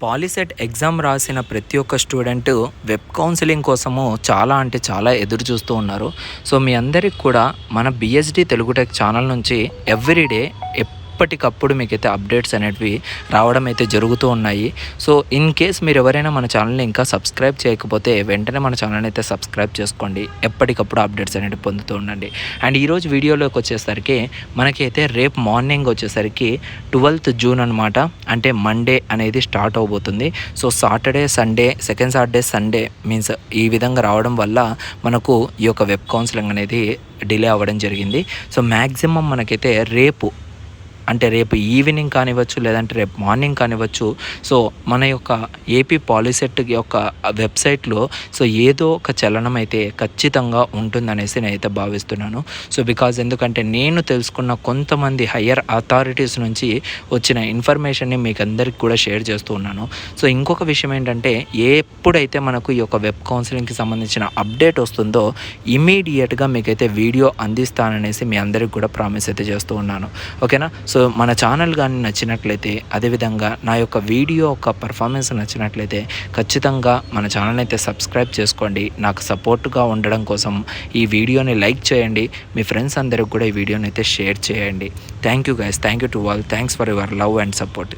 POLYCET exam రాసిన ప్రతి ఒక్క స్టూడెంట్ వెబ్ కౌన్సిలింగ్ కోసము చాలా అంటే చాలా ఎదురు చూస్తూ ఉన్నారు. సో మీ అందరికి కూడా మన బిఎస్డి తెలుగు టెక్ ఛానల్ నుంచి ఎవ్రీడే ఎప్పటికప్పుడు మీకైతే అప్డేట్స్ అనేటివి రావడం అయితే జరుగుతూ ఉన్నాయి. సో ఇన్ కేస్ మీరు ఎవరైనా మన ఛానల్ని ఇంకా సబ్స్క్రైబ్ చేయకపోతే వెంటనే మన ఛానల్ని అయితే సబ్స్క్రైబ్ చేసుకోండి. ఎప్పటికప్పుడు అప్డేట్స్ అనేవి పొందుతూ ఉండండి. అండ్ ఈరోజు వీడియోలోకి వచ్చేసరికి మనకైతే రేపు మార్నింగ్ వచ్చేసరికి 12th జూన్ అనమాట, అంటే మండే అనేది స్టార్ట్ అవబోతుంది. So Saturday Sunday, second Saturday Sunday means ఈ విధంగా రావడం వల్ల మనకు ఈ యొక్క వెబ్ కౌన్సిలింగ్ అనేది డిలే అవ్వడం జరిగింది. సో మ్యాక్సిమం మనకైతే రేపు ఈవినింగ్ కానివ్వచ్చు, లేదంటే రేపు మార్నింగ్ కానివ్వచ్చు. సో మన యొక్క ఏపీ పాలిసెట్ యొక్క వెబ్సైట్లో సో ఏదో ఒక చలనం అయితే ఖచ్చితంగా ఉంటుందనేసి నేనైతే భావిస్తున్నాను. సో బికాజ్ ఎందుకంటే నేను తెలుసుకున్న కొంతమంది హయ్యర్ అథారిటీస్ నుంచి వచ్చిన ఇన్ఫర్మేషన్ని మీకు అందరికి కూడా షేర్ చేస్తూ ఉన్నాను. సో ఇంకొక విషయం ఏంటంటే, ఎప్పుడైతే మనకు ఈ యొక్క వెబ్ కౌన్సిలింగ్కి సంబంధించిన అప్డేట్ వస్తుందో ఇమీడియట్గా మీకైతే వీడియో అందిస్తాననేసి మీ అందరికి కూడా ప్రామిస్ అయితే చేస్తూ ఉన్నాను. ఓకేనా? సో మన ఛానల్ కానీ నచ్చినట్లయితే, అదేవిధంగా నా యొక్క వీడియో యొక్క పర్ఫార్మెన్స్ నచ్చినట్లయితే ఖచ్చితంగా మన ఛానల్ అయితే సబ్స్క్రైబ్ చేసుకోండి. నాకు సపోర్ట్గా ఉండడం కోసం ఈ వీడియోని లైక్ చేయండి. మీ ఫ్రెండ్స్ అందరికి కూడా ఈ వీడియోని అయితే షేర్ చేయండి. Thank you guys, thank you to all, thanks for your love and support.